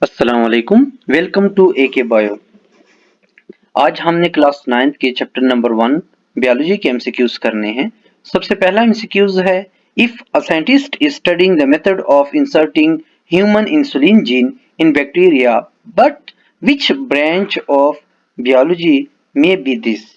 अस्सलाम वालेकुम। Welcome to AK bio. आज हमने क्लास 9th के चैप्टर नंबर 1 बायोलॉजी के एमसीक्यूज करने हैं। सबसे पहला एमसीक्यूज है, if a scientist is studying the method of inserting human insulin gene in bacteria, but which branch of biology may be this?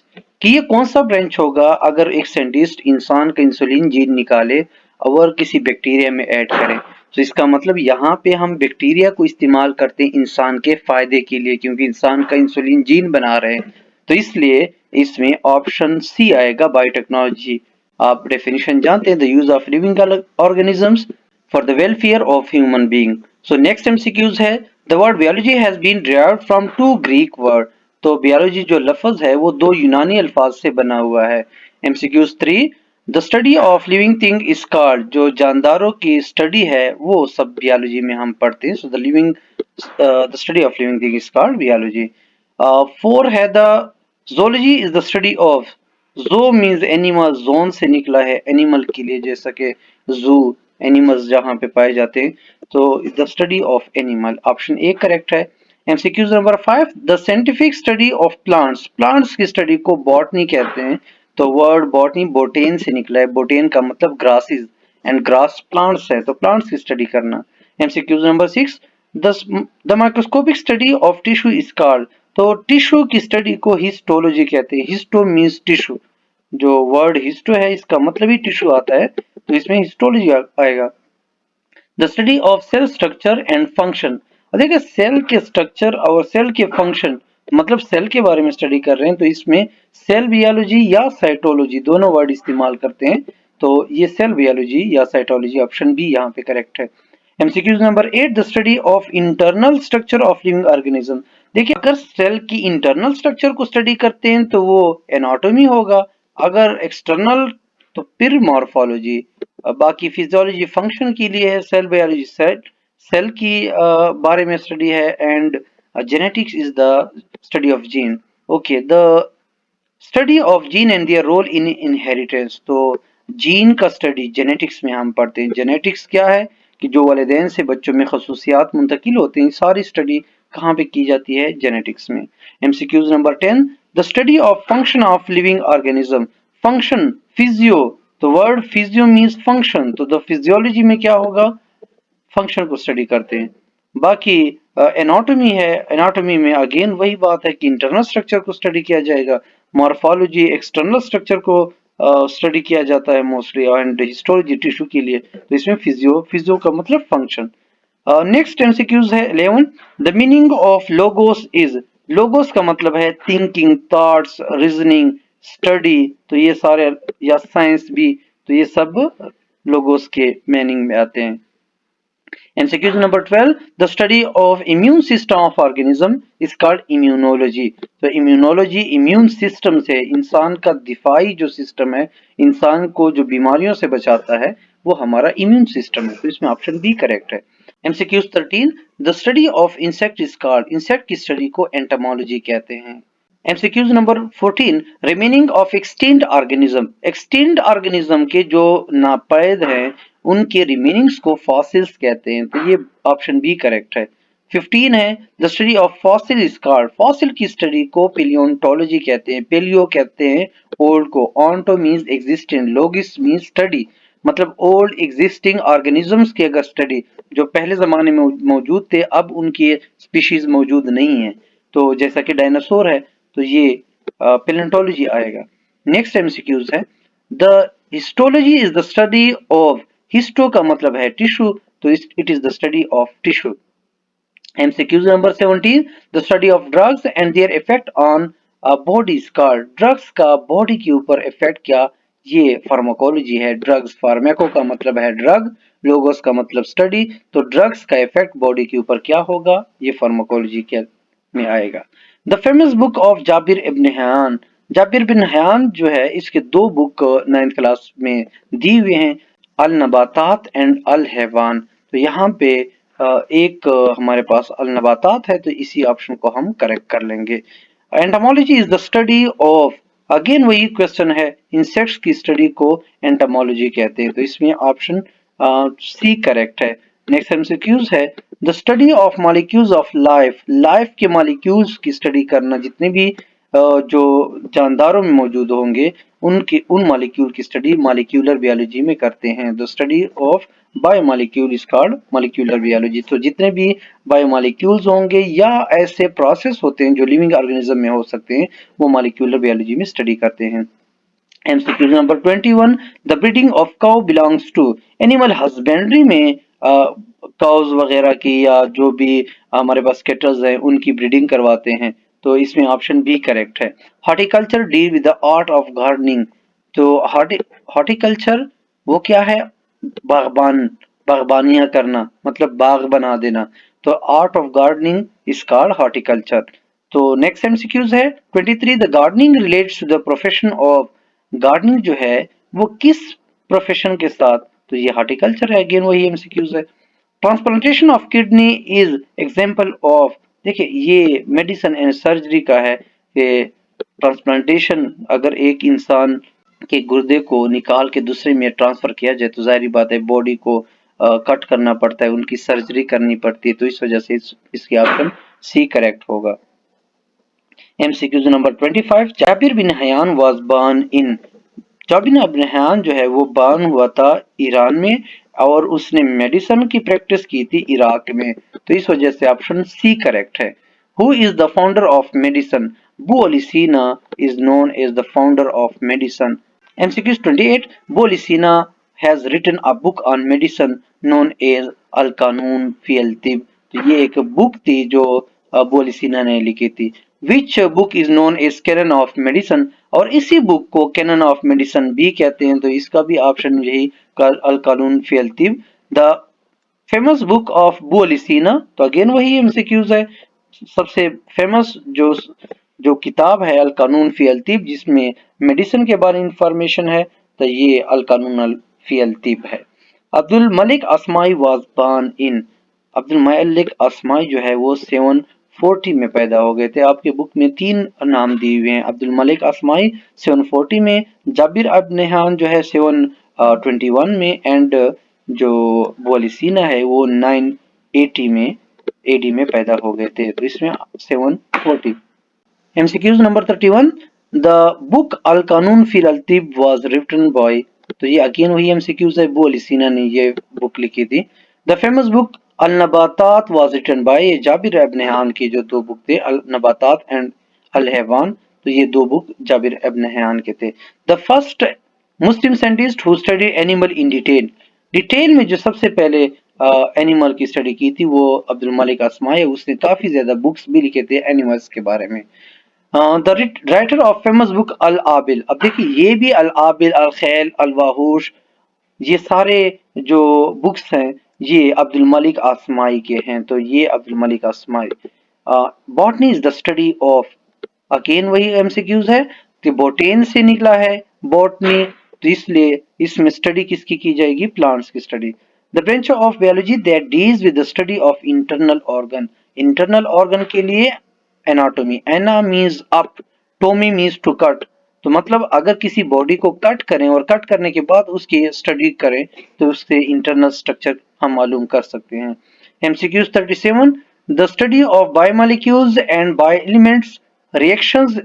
कि ये कौन सा ब्रांच होगा अगर एक साइंटिस्ट इंसान का इंसुलिन जीन निकाले और किसी बैक्टीरिया में ऐड करें। तो इसका मतलब यहाँ पे हम बैक्टीरिया को इस्तेमाल करते हैं इंसान के फायदे के लिए, क्योंकि इंसान का इंसुलिन जीन बना रहे हैं। तो इसलिए इसमें ऑप्शन सी आएगा, बायोटेक्नोलॉजी। आप डेफिनेशन जानते हैं, the use of living organisms for the welfare of human being. So next MCQs है, the word biology has been derived from two Greek word. तो बायोलॉजी जो लफ्ज है वो दो यूनानी अल्फाज से बना हुआ है। MCQs 3, the study of living thing is called, जो जानदारों की स्टडी है वो सब बायोलॉजी में हम पढ़ते हैं। So the study of living thing is called biology. 4 है, the zoology is the study of, जो मीन्स एनिमल, जोन से निकला है एनिमल के लिए, जैसा कि जू एनिमल्स जहाँ पे पाए जाते हैं। तो the study of animal, option A correct है। MCQs number 5, the scientific study of plants, plants की स्टडी को बॉटनी कहते हैं। तो वर्ड बॉटनी बोटेन से निकला है, बोटेन का मतलब ग्रासेस एंड ग्रास प्लांट्स है, तो प्लांट्स की स्टडी करना। MCQs number 6, the microscopic study of tissue is called, तो टिश्यू की स्टडी को हिस्टोलॉजी कहते हैं। हिस्टो मीन्स टिश्यू, जो वर्ड हिस्टो है इसका मतलब ही टिश्यू आता है, तो इसमें हिस्टोलॉजी आएगा। The study of cell structure and function, देखिए सेल के स्ट्रक्चर और सेल के फंक्शन, मतलब सेल के बारे में स्टडी कर रहे हैं, तो इसमें सेल बियोलॉजी या साइटोलॉजी दोनों वर्ड इस्तेमाल करते हैं। तो ये सेल बियोलॉजी या साइटोलॉजी, ऑप्शन बी यहाँ पे करेक्ट है। MCQs number 8, the study of internal structure of living organism. देखिए अगर सेल की इंटरनल स्ट्रक्चर को स्टडी करते हैं तो वो एनाटॉमी होगा, अगर एक्सटर्नल तो फिर मॉर्फोलॉजी। बाकी फिजियोलॉजी फंक्शन के लिए है, सेल बायोलॉजी सेल की बारे में स्टडी है, and genetics is the study of gene. Okay, the study of gene and their role in inheritance, तो जीन का स्टडी जेनेटिक्स में हम पढ़ते हैं। जेनेटिक्स क्या है कि जो वालिदैन से बच्चों में खसूसियात मुंतकिल होते हैं, सारी स्टडी कहाँ पे की जाती है? जेनेटिक्स में। MCQs number 10, the study of function of living organism, function physio, तो वर्ड फिजियो मीन्स फंक्शन, तो द फिजियोलॉजी में क्या होगा? फंक्शन को स्टडी करते हैं। बाकी एनाटॉमी है, एनाटॉमी में अगेन वही बात है कि इंटरनल स्ट्रक्चर को स्टडी किया जाएगा। मॉर्फोलॉजी एक्सटर्नल स्ट्रक्चर को स्टडी किया जाता है मोस्टली, एंड हिस्टोलॉजी टिश्यू के लिए, तो इसमें फिजियो, फिजियो का मतलब फंक्शन। नेक्स्ट एमसीक्यूज है 11, the meaning of logos is, logos का मतलब है थिंकिंग, थॉट्स, रीजनिंग, स्टडी, तो ये सारे, या साइंस भी, तो ये सब लोगोस के मीनिंग में आते हैं। MCQ number 12, the study of immune system of organism is called immunology. तो immunology immune system से, इंसान का दिफाई जो सिस्टम है, इंसान को जो बीमारियों से बचाता है, वो हमारा इम्यून सिस्टम है, तो इसमें ऑप्शन बी करेक्ट है। MCQ 13, the study of insect is called, insect की स्टडी को एंटोमोलॉजी कहते हैं। MCQ number 14, remaining of extinct organism, extinct organism के जो नापैद हैं उनके रिमेनिंग्स को फॉसिल्स कहते हैं, तो ये ऑप्शन बी करेक्ट है। 15 है, the study of fossil is called, fossil की स्टडी को पेलियोंटोलॉजी कहते हैं। पेलियो कहते हैं ओल्ड को, onto means existent, logos means study, मतलब ओल्ड एग्जिस्टिंग ऑर्गेनिजम्स की अगर स्टडी, जो पहले जमाने में मौजूद थे अब उनकी स्पीशीज मौजूद नहीं है, तो जैसा कि डायनासोर है, तो ये पेलियोंटोलॉजी आएगा। नेक्स्ट एमसीक्यूज है, the histology is the study of, histo का मतलब है टिश्यू, तो it is the study of tissue. MCQ number 17, the study of drugs and their effect on body is called, drugs का body के ऊपर effect क्या, ये फार्माकोलॉजी है। ड्रग्स, फार्मेको का मतलब है ड्रग, लोगोस का मतलब स्टडी, तो ड्रग्स का इफेक्ट बॉडी के ऊपर क्या होगा, ये फार्माकोलॉजी के में आएगा। The famous book of Jabir ibn Hayyan, Jabir bin Hayyan जो है इसके दो बुक 9th क्लास में दी हुए हैं, अल नबातात एंड अल हैवान। तो यहाँ पे एक हमारे पास अल नबातात है, तो इसी ऑप्शन को हम करेक्ट कर लेंगे। Entomology is the study of, again वही क्वेश्चन है, इंसेक्ट्स की स्टडी को एंटोमोलॉजी कहते हैं, तो इसमें ऑप्शन सी करेक्ट है। नेक्स्ट एमसीक्यूज है, the study of molecules of life, life के मॉलिक्यूल्स की स्टडी करना, जितने भी जो जानदारों में मौजूद होंगे उन मॉलिक्यूल की स्टडी मॉलिक्यूलर बायोलॉजी में करते हैं। The study of biomolecule is called molecular biology. तो जितने भी बायोमॉलिक्यूल्स होंगे या ऐसे प्रोसेस होते हैं जो लिविंग ऑर्गेनिज्म में हो सकते हैं, वो मॉलिक्यूलर बायोलॉजी में स्टडी करते हैं। MCQ number 21, the breeding of cow belongs to animal husbandry में काउज वगैरह की या जो भी हमारे पास कैटल्स हैं उनकी ब्रीडिंग करवाते हैं, तो इसमें ऑप्शन बी करेक्ट है। Horticulture deal with the art of gardening, तो हॉर्टिकल्चर वो क्या है, बागबानियां करना, मतलब बाग बना देना, तो art of gardening is called horticulture. तो नेक्स्ट एमसीक्यूज है 23, the gardening relates to the profession of, gardening जो है वो किस प्रोफेशन के साथ, तो ये हॉर्टिकल्चर है, अगेन वही एमसीक्यूज है। Transplantation of kidney is example of, देखिए ये मेडिसिन एंड सर्जरी का है कि ट्रांसप्लांटेशन, अगर एक इंसान के गुर्दे को निकाल के दूसरे में ट्रांसफर किया जाए तो जाहिर बात है बॉडी को कट करना पड़ता है, उनकी सर्जरी करनी पड़ती है, तो इस वजह से इसकी ऑप्शन सी करेक्ट होगा। MCQ number 25, Jabir bin Hayyan was born in, Jabir bin Hayyan जो है वो बॉर्न हुआ था ईरान में और उसने मेडिसिन की प्रैक्टिस की थी इराक में, तो इस वजह से ऑप्शन सी करेक्ट है। Who is the founder of medicine, Abu Ali Sina is known as the founder of medicine. MCQ 28, Abu Ali Sina has written a book on medicine known as Al Qanun fi al तिब, तो ये एक book थी जो Abu Ali सीना ने लिखी थी। Which book is known as Canon of Medicine, और इसी बुक को कैनन ऑफ मेडिसिन भी कहते हैं, तो इसका भी ऑप्शन यही Al Qanun fi al Tibb. The famous book of Abu Ali Sina, तो अगेन वही एमसीक्यूज है, सबसे फेमस जो जो किताब है अल कानून फी अल तिब जिसमें मेडिसिन के बारे में इंफॉर्मेशन है, तो ये अल कानून फी अल तिब है। Abdul Malik Asmai was born in, Abdul Malik Asmai जो है वो 740 में पैदा हो गए थे। आपके बुक में 3 नाम दिए हुए हैं, अब्दुल मलिक असमाई 740 में, जाबिर अब्न नहान जो है 721 में, एंड जो अबू अली सीना है वो 980 में एडी में पैदा हो गए थे, तो इसमें 740। MCQs नंबर 31, द बुक अल कानून फिर अल तिब वाज रिटन बाय, तो ये अगेन वही MCQs है, अबू अली सीना ने ये बुक लिखी थी। The famous book Al Nabatat was written by, ये जाबिर इब्न हयान की जो 2 बुक थे, अल नबातात एंड अल हैवान, तो ये 2 बुक जाबिर इब्न हयान के थे। The first Muslim scientist who study animal in detail, detail में जो सबसे पहले एनिमल की स्टडी की थी वो अब्दुल मलिक असमाई है, उसने काफी ज्यादा बुक्स भी लिखे थे एनिमल्स के बारे में। The writer of famous book Al Abil, अब देखिए ये भी अल आबिल, अल खैल, अल वाहूश, ये सारे जो बुक्स हैं ये अब्दुल मलिक आसमाई के हैं, तो ये Abdul Malik Asmai. Botany is the study of, again वही एमसीक्यूज है कि बोटेन से निकला है बॉटनी, तो इसलिए इसमें स्टडी किसकी की जाएगी, प्लांट्स की study. The branch of biology that deals with the study of internal organ, internal organ के लिए anatomy, ana means up, tomy means to cut, तो मतलब अगर किसी बॉडी को कट करें और कट करने के बाद उसकी स्टडी करें तो उससे इंटरनल स्ट्रक्चर हम मालूम कर सकते हैं। MCQ 37, the study of biomolecules and bioelements reactions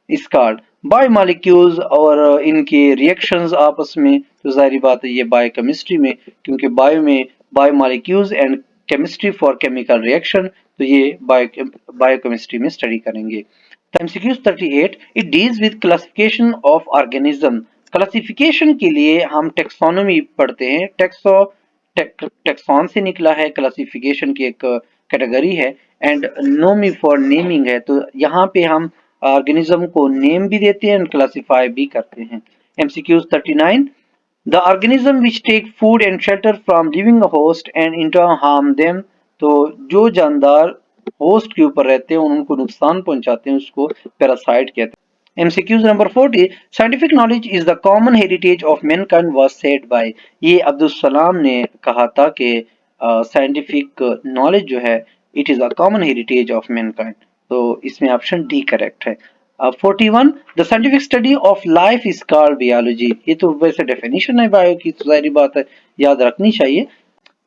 is called, biomolecules और इनके रिएक्शंस आपस में, तो जाहिर बात है ये बायोकेमिस्ट्री में, क्योंकि बायो में biomolecules and chemistry for chemical reaction, तो ये बायोकेमिस्ट्री में स्टडी करेंगे। MCQ 38, it deals with classification of organism, classification के लिए हम टेक्सोनोमी पढ़ते हैं, टेक्सॉन से निकला है, क्लासिफिकेशन की एक कैटेगरी है, एंड नोमी फॉर नेमिंग है, तो यहाँ पे हम ऑर्गेनिज्म को नेम भी देते हैं और क्लासिफाई भी करते हैं। MCQ 39, the organism which take food and shelter from living host and into harm them, तो जो जानदार होस्ट के ऊपर रहते हैं उनको नुकसान पहुंचाते हैं उसको पैरासाइट कहते हैं। MCQ number 40, scientific knowledge is the common heritage of Mankind was said bye, ये अब्दुल सलाम ने कहा था कि साइंटिफिक नॉलेज जो है it is a common heritage of Mankind, तो इसमें ऑप्शन डी करेक्ट है। 41, the scientific study of life is called biology, ये तो वैसे डेफिनेशन है बायो की, तो जाहिर बात है याद रखनी चाहिए।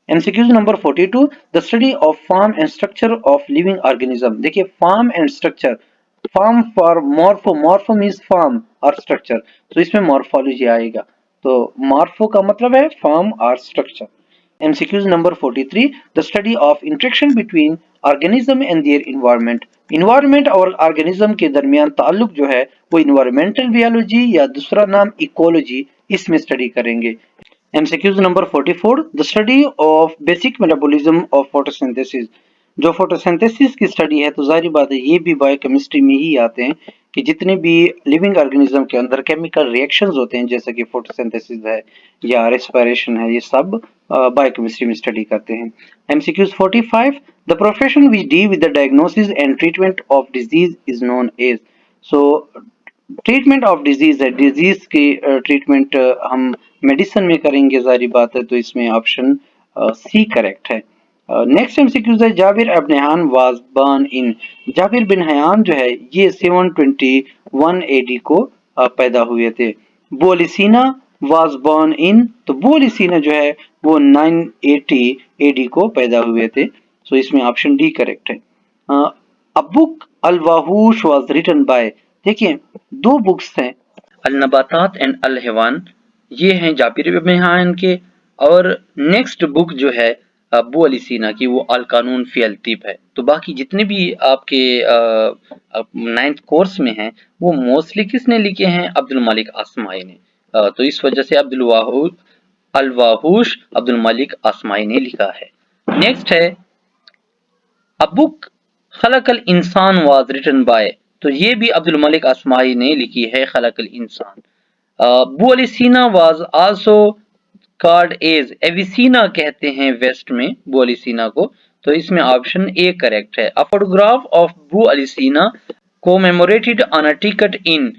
MCQs number 42 the study of form and structure of living organism. देखिए form and structure, form for morpho, morpho means form और स्ट्रक्चर, तो इसमें मॉर्फोलॉजी आएगा, तो मॉर्फो का मतलब है फॉर्म और structure. MCQs number 43 the study of interaction between organism and their environment. Environment और ऑर्गेनिज्म के दरमियान ताल्लुक जो है वो इन्वायरमेंटल बायोलॉजी या दूसरा नाम इकोलॉजी, इसमें स्टडी करेंगे। MCQs number 44 the study of basic metabolism of photosynthesis. जो फोटोसिंथेसिस की स्टडी है तो जाहिर बात है ये भी बायोकेमिस्ट्री में ही आते हैं कि जितने भी लिविंग ऑर्गेनिज्म के अंदर केमिकल रिएक्शंस होते हैं जैसे कि फोटोसिंथेसिस है या रेस्पिरेशन है, ये सब बायोकेमिस्ट्री में स्टडी करते हैं। MCQs 45 the profession which deal with the diagnosis and treatment of disease is known as. So treatment of disease है, डिजीज की ट्रीटमेंट हम मेडिसिन में करेंगे जाहिर बात है, तो इसमें ऑप्शन सी करेक्ट है। नेक्स्ट एमसीक्यूज है Jabir ibn Hayyan was born in. Jabir bin Hayyan जो है ये 721 एडी को पैदा हुए थे। बोलिसीना वाज बॉर्न इन, तो बोलिसीना जो है वो 980 एडी को पैदा हुए थे, सो इसमें ऑप्शन डी करेक्ट है। A book Al Wahush was written by, देखिए दो बुक्स हैं अल नबातात एंड अल हैवान, ये हैं जाबिर इब्न हयान के, और नेक्स्ट बुक जो है अबू अली सीना की वो अल कानून फी अल तिब है। तो बाकी जितने भी आपके 9th कोर्स में हैं वो मोस्टली किसने लिखे हैं, अब्दुल मलिक आसमाई ने। तो इस वजह से अल वाहूश अब्दुल मलिक आसमाई ने लिखा है। नेक्स्ट है a book Khalqal Insan was written bye, तो ये भी अब्दुल मलिक आसमाई ने लिखी है खलकल इंसान। अबू अली सीना वाज आल्सो कॉल्ड एज एविसीना, कहते हैं वेस्ट में बू अली सीना को, तो इसमें ऑप्शन ए करेक्ट है। अ फोटोग्राफ ऑफ बू अली सीना कोमेमोरेटेड ऑन अ टिकट इन,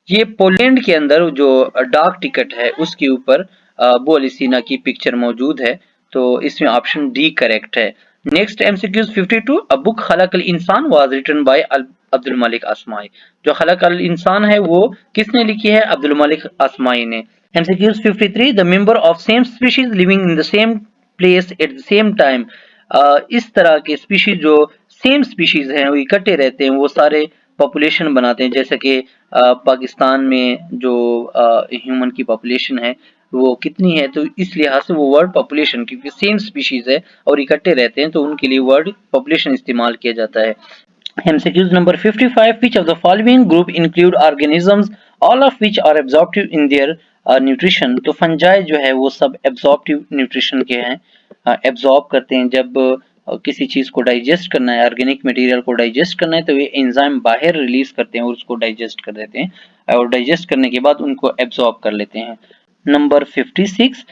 ये पोलैंड के अंदर जो डाक टिकट है उसके ऊपर बू अली सीना की पिक्चर मौजूद है, तो इसमें ऑप्शन डी करेक्ट है। Next MCQs 52 a book Khalqal Insan was written by Abdul Malik Asmai. जो खलकल इंसान है वो किसने लिखी है, अब्दुल मलिक आसमाई ने। MCQs 53 the member of same species living in the same place at the same time. इस तरह के स्पीशीज जो सेम स्पीशीज हैं वो इकट्ठे रहते हैं, वो सारे पॉपुलेशन बनाते हैं, जैसे कि पाकिस्तान में जो ह्यूमन की पॉपुलेशन है वो कितनी है, तो इस लिहाज से वो वर्ड पॉपुलेशन, क्योंकि सेम स्पीशीज है और इकट्ठे रहते हैं तो उनके लिए वर्ड पॉपुलेशन इस्तेमाल किया जाता है। MCQs number 55 which of the following group include organisms all of which are absorptive in their nutrition। तो फंजाई जो है वो सब एब्जॉर्प्टिव न्यूट्रिशन के हैं, एब्जॉर्ब करते हैं जब किसी चीज को डाइजेस्ट करना है, ऑर्गेनिक मटेरियल को डाइजेस्ट करना है तो ये एंजाइम बाहर रिलीज करते हैं और उसको डाइजेस्ट कर देते हैं और डाइजेस्ट करने के बाद उनको एब्जॉर्ब कर लेते हैं। Number 56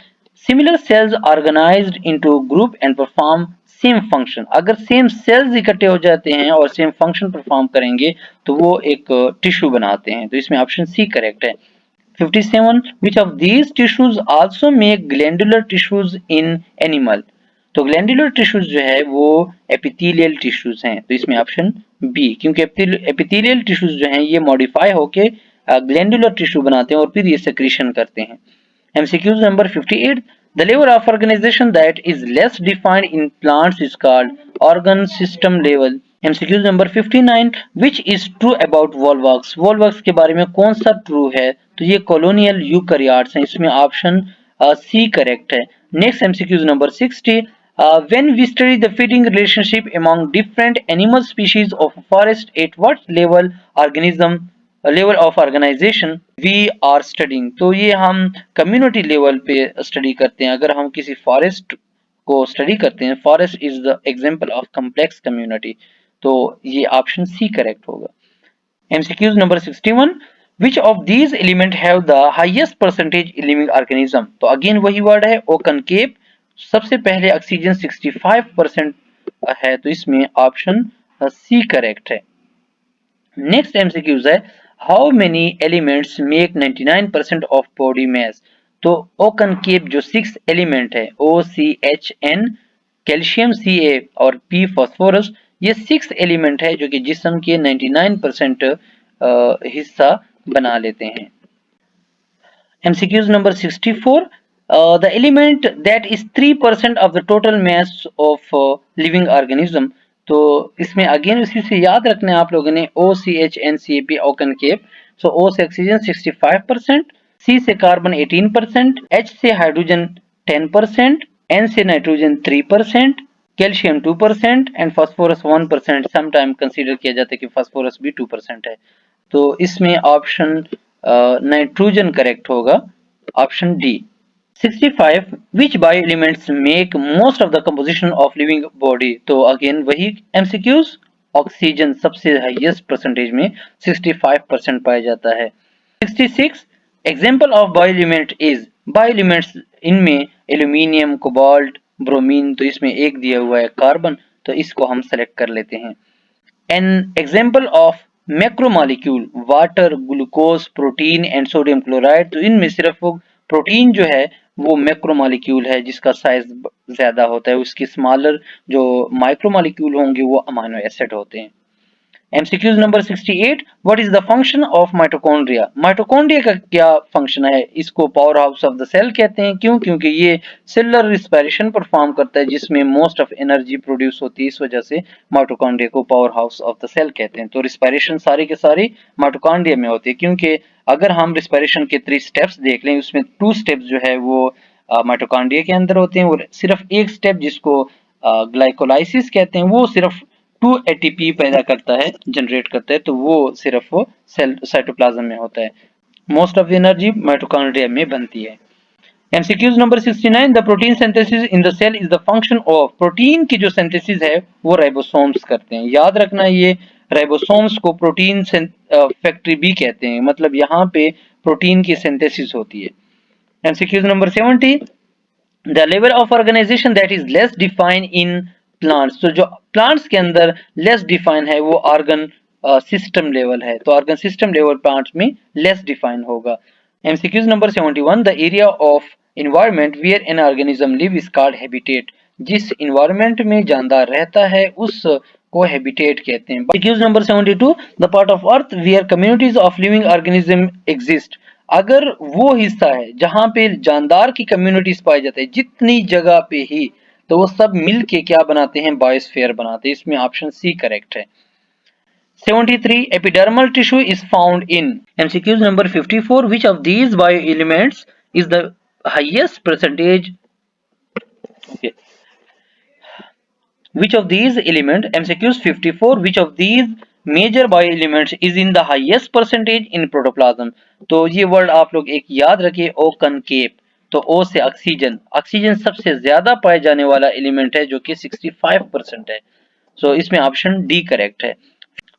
similar sales organised into group and perform same function. अगर सेम सेल्स इकट्ठे हो जाते हैं और सेम फंक्शन परफॉर्म करेंगे तो वो एक टिश्यू बनाते हैं, तो इसमें ऑप्शन सी करेक्ट है। 57 which of these tissues also make glandular tissues in animal। तो ग्लैंडुलर टिश्यूज जो है वो एपिथेलियल टिश्यूज हैं, तो इसमें ऑप्शन बी, क्योंकि एपिथेलियल टिश्यूज जो हैं ये मॉडिफाई होके ग्लैंडुलर टिश्यू बनाते हैं और फिर ये सेक्रीशन करते हैं। MCQs number 58 the level of organization that is less defined in plants is called organ system level। MCQs number 59 which is true about volvox। volvox के बारे में कौन सा ट्रू है, तो ये कॉलोनियल यूकैरियोट्स हैं, इसमें ऑप्शन सी करेक्ट है। Next MCQs number 60 when we study the feeding relationship among different animal species of a forest at what level of organization we are studying। तो ये हम कम्युनिटी लेवल पे study करते हैं। अगर हम किसी फॉरेस्ट को स्टडी करते हैं, forest is the example of complex community, तो ये ऑप्शन सी करेक्ट होगा। MCQs number 61 which of these element have the highest percentage in living organism। तो अगेन वही वर्ड है ओकनकेव, सबसे पहले ऑक्सीजन 65% है, तो इसमें ऑप्शन सी करेक्ट है। नेक्स्ट MCQs है how many elements make 99% of body mass. तो ओकनकेव जो 6 एलिमेंट है OCHN, कैल्शियम Ca और P फास्फोरस, ये 6 एलिमेंट है जो कि जिस्म के 99% हिस्सा बना लेते हैं। MCQs number 64 The element that is 3% of the total mass of living organism. तो इसमें अगेन उसी से याद रखना है आप लोगों ने OCH NCAP ओकन केप. सो O से ऑक्सीजन 65%, C से कार्बन 18%, H से हाइड्रोजन 10%, N से nitrogen 3%, calcium 2% and phosphorus 1%. Sometime consider किया जाता है कि फास्फोरस भी 2% है. तो इसमें ऑप्शन नाइट्रोजन करेक्ट होगा, option D. 65 which bioelements make most of the composition of living body. तो अगेन वही MCQs. ऑक्सीजन सबसे हाईएस्ट परसेंटेज में 65% पाया जाता है. 66 एग्जाम्पल ऑफ बायोएलिमेंट इज. बायोएलिमेंट्स इनमें एल्यूमिनियम, कोबाल्ट, ब्रोमीन. तो इसमें एक दिया हुआ है कार्बन, तो इसको हम सेलेक्ट कर लेते हैं. An example of macromolecule water, glucose, protein and sodium chloride. तो इनमें सिर्फ वो प्रोटीन जो है वो मैक्रोमोलिक्यूल है जिसका साइज ज्यादा होता है. उसकी स्मॉलर जो माइक्रोमोलिक्यूल होंगे वो अमीनो एसिड होते हैं. MCQs number 68. What is the function of mitochondria. Mitochondria का क्या फंक्शन है. इसको power house of the cell कहते हैं. क्यों? क्योंकि ये सेलुलर रिस्पिरेशन परफॉर्म करता है जिसमें मोस्ट ऑफ एनर्जी प्रोड्यूस होती है. इस वजह से माइटोकॉन्ड्रिया को power house of the cell कहते हैं. तो रिस्पिरेशन सारी के सारी माइटोकॉन्ड्रिया में होती है. क्योंकि अगर हम रिस्पिरेशन के 3 स्टेप्स देख लें उसमें 2 स्टेप्स जो है वो माइटोकॉन्ड्रिया के अंदर होते हैं और सिर्फ एक स्टेप जिसको ग्लाइकोलाइसिस कहते हैं वो सिर्फ 2 ATP पैदा करता है, जनरेट करता है. तो वो सिर्फ वो सेल साइटोप्लाज्म में होता है. Most of the energy mitochondria में बनती है. MCQs number 69. The protein synthesis in the cell is the function of. Protein की जो सिंथेसिस है वो राइबोसोम्स करते हैं. याद रखना ये राइबोसोम्स को प्रोटीन फैक्ट्री भी कहते हैं. मतलब यहाँ पे प्रोटीन की सिंथेसिस होती है. MCQs number 70. The level of organisation that is less defined in plants. तो जो प्लांट्स के अंदर लेस डिफाइन है वो ऑर्गन सिस्टम लेवल है. तो ऑर्गन सिस्टम लेवल प्लांट्स में लेस डिफाइन होगा. MCQs number 71. The area of environment where an organism live is called habitat. जिस environment में जानदार रहता है उस को habitat कहते हैं. MCQs number 72. the part of earth where communities of living organism exist. अगर वो हिस्सा है जहां पे जानदार की कम्युनिटीज पाई जाती है जितनी जगह पे ही, तो वो सब मिलके क्या बनाते हैं, बायोस्फीयर बनाते हैं. इसमें ऑप्शन सी करेक्ट है. 73. Epidermal tissue is found in. MCQs number 54. Which of these bioelements is the highest percentage? Okay. Which of these element, MCQs 54. Which of these major bioelements is in the highest percentage in protoplasm? तो ये word आप लोग एक याद रखिए, ओकनकेप. तो O से oxygen. Oxygen सबसे ज्यादा पाए जाने वाला एलिमेंट है जो कि 65% है. सो इसमें ऑप्शन डी करेक्ट है.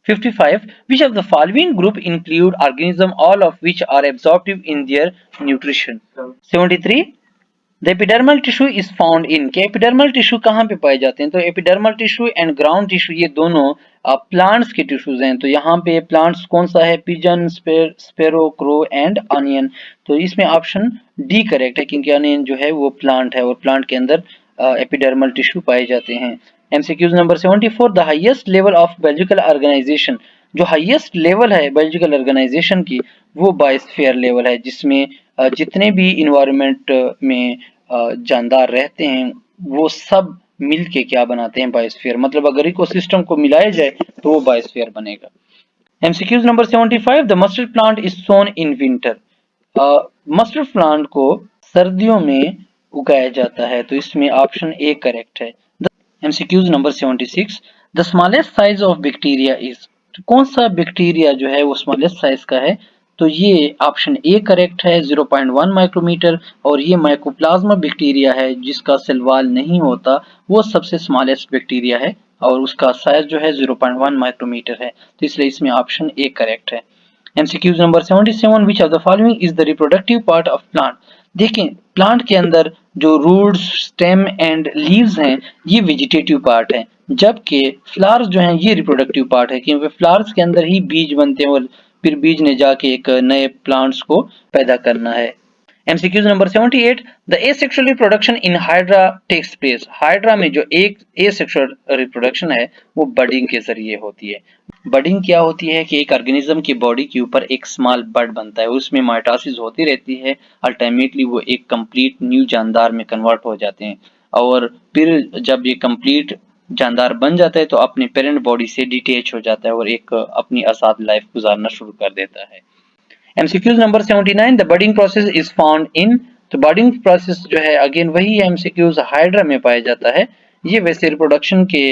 55. Which of the following group include organism all of which are absorptive in their nutrition? 73. The epidermal tissue is found in. के epidermal tissue कहाँ पे पाए जाते हैं. तो epidermal tissue and ground tissue ये दोनों प्लांट्स के टिश्यूज हैं. तो यहाँ पे प्लांट्स कौन सा है, pigeon, sparrow, crow and onion. तो इसमें ऑप्शन डी करेक्ट है क्योंकि अनियन जो है वो प्लांट है और प्लांट के अंदर एपिडर्मल टिश्यू पाए जाते हैं. MCQs number 74. The highest level of biological organisation. जो हाईएस्ट लेवल है बायोलॉजिकल ऑर्गेनाइजेशन की वो बायोस्फीयर लेवल है जिसमें जितने भी इन्वायरमेंट में जानदार रहते हैं वो सब मिलके क्या बनाते हैं, बायोस्फीयर. मतलब अगर इकोसिस्टम को मिलाया जाए तो वो बायोस्फीयर बनेगा. MCQs number 75. The mustard plant is sown in winter. Mustard plant को सर्दियों में उगाया जाता है. तो इसमें ऑप्शन ए करेक्ट है. MCQs number 76. The smallest size of bacteria is. कौन सा बैक्टीरिया जो है वो स्मॉलेस्ट साइज का है. तो ये ऑप्शन ए करेक्ट है, 0.1 माइक्रोमीटर. और ये माइकोप्लाज्मा बैक्टीरिया है जिसका सेल वॉल नहीं होता, वो सबसे स्मॉलेस्ट बैक्टीरिया है और उसका साइज जो है 0.1 माइक्रोमीटर है. तो इसलिए इसमें ऑप्शन ए करेक्ट है. MCQs number 77. Which of the following is the reproductive part of plant. देखें प्लांट के अंदर जो रूट्स, स्टेम एंड लीव्स हैं ये वेजिटेटिव पार्ट है, जबकि फ्लावर्स जो हैं ये रिप्रोडक्टिव पार्ट है क्योंकि फ्लावर्स के अंदर ही बीज बनते हैं और फिर बीज ने जाके एक नए प्लांट्स को पैदा करना है. MCQs number 78, the asexual reproduction in hydra takes place. Hydra में जो एक एसेक्सुअल रिप्रोडक्शन है वो बडिंग के जरिए होती है। बडिंग क्या होती है कि एक ऑर्गेनिज्म की बॉडी के ऊपर एक स्मॉल बड बनता है, उसमें माइटोसिस होती रहती है, अल्टीमेटली वो एक कंप्लीट न्यू जानदार में कन्वर्ट हो जाते हैं और फिर जब ये कंप्लीट जानदार बन जाता है तो अपने पेरेंट बॉडी से डिटैच हो जाता है और एक अपनी आजाद लाइफ गुजारना शुरू कर देता है। MCQs number 79, the budding process is found in. तो बडिंग प्रोसेस जो है अगेन वही MCQs हाइड्रा में पाया जाता है। ये वैसे रिप्रोडक्शन के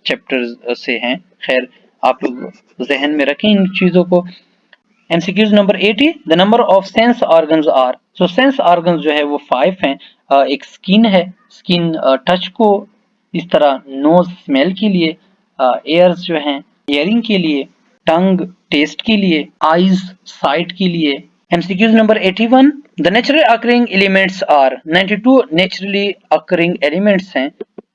चैप्टर से हैं, खैर आप लोग जहन में रखें इन चीजों को। MCQs number 80, the number of sense organs are. So sense organs जो है वो 5 हैं। एक स्किन है, स्किन टच को इस तरह, नोज स्मेल के लिए, एयर्स जो हैं हियरिंग के लिए, टंग टेस्ट के लिए, आईज साइट के लिए। MCQs number 81, the natural occurring elements are. 92 naturally occurring elements हैं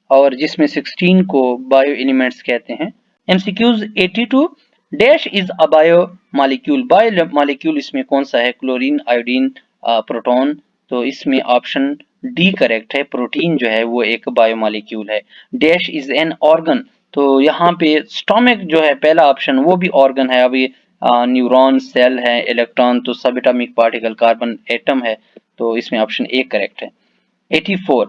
और जिसमें 16 को बायो एलिमेंट्स कहते हैं। MCQs 82, dash is a bio molecule. Bio molecule इसमें कौन सा है? Chlorine, iodine, proton. तो इसमें ऑप्शन डी करेक्ट है, प्रोटीन जो है वो एक बायो मॉलिक्यूल है। डैश इज एन ऑर्गन, तो यहाँ पे स्टोमक जो है पहला ऑप्शन वो भी ऑर्गन है। अभी न्यूरॉन, सेल है, इलेक्ट्रॉन तो सब एटॉमिक पार्टिकल, कार्बन एटम है, तो इसमें ऑप्शन ए करेक्ट है। 84,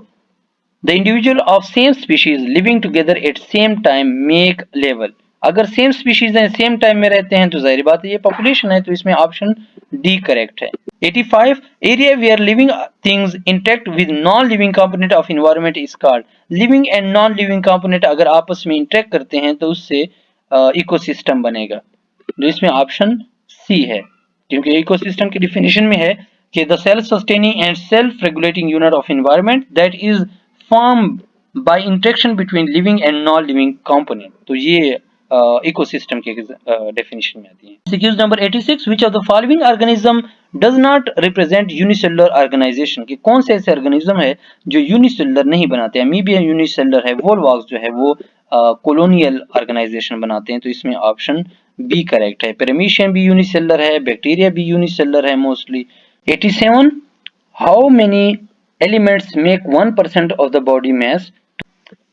the individual of same species living together at same time make level. अगर सेम स्पीशीज हैं, सेम टाइम में रहते हैं तो जाहिर बात है ये पॉपुलेशन है, तो इसमें ऑप्शन डी करेक्ट है। 85, area where living things interact with non living component of environment is called. Living and non living component अगर आपस में इंटरेक्ट करते हैं तो उससे इकोसिस्टम बनेगा, तो इसमें ऑप्शन सी है, क्योंकि इकोसिस्टम की डिफिनेशन में है कि the self sustaining and self regulating unit of environment that is formed by interaction between living and non living component. तो ये इकोसिस्टम के डेफिनेशन में आती है। MCQs number 86, which of the following organism does not represent unicellular organisation. कि कौन से ऐसे ऑर्गेनिज्म है जो यूनिसेलुलर नहीं बनाते? अमीबिया यूनिसेलुलर है, वोलवॉक्स जो है वो कॉलोनियल ऑर्गेनाइजेशन बनाते हैं, तो इसमें ऑप्शन बी करेक्ट है। पेरामीशियम भी यूनिसेलुलर है, बैक्टीरिया भी यूनिसेलुलर है mostly. 87, how many elements make 1% of the body mass.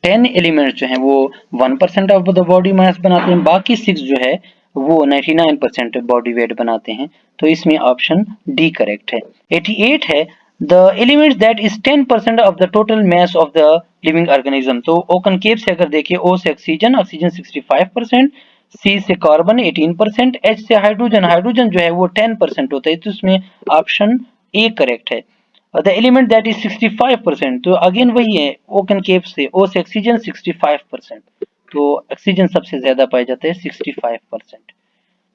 10 elements जो हैं वो 1% ऑफ द बॉडी मास बनाते हैं, बाकी 6 जो है वो 99% बॉडी वेट बनाते हैं, तो इसमें ऑप्शन डी करेक्ट है। 88 है, the elements that is 10% of the total mass of the living organism. तो ओ कंकेव से अगर देखिए, ओ से ऑक्सीजन, ऑक्सीजन 65%, सी से कार्बन 18%, एच से हाइड्रोजन, हाइड्रोजन जो है वो 10% होता है, तो इसमें ऑप्शन ए करेक्ट है। द एलिमेंट दैट इज 65%, तो अगेन वही है, ओ कनकेव से, ओ से ऑक्सीजन 65%, तो ऑक्सीजन सबसे ज्यादा पाया जाता है 65%।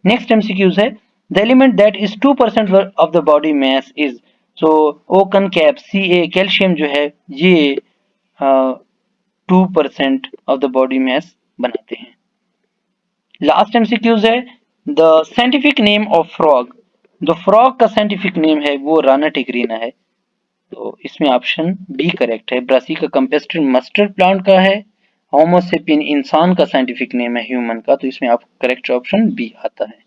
नेक्स्ट एमसीक्यूज है, the element that is 2% of the body mass is. So O concave, C A, calcium जो है ये 2% ऑफ द बॉडी मास बनाते हैं। लास्ट एमसीक्यूज है, the scientific name of frog. The frog का साइंटिफिक नेम है वो राना टिग्रीना है, तो इसमें ऑप्शन बी करेक्ट है। ब्रासिका कंपेस्ट्री मस्टर्ड प्लांट का है। होमो सेपियन इंसान का साइंटिफिक नेम है ह्यूमन का, तो इसमें आप करेक्ट ऑप्शन बी आता है।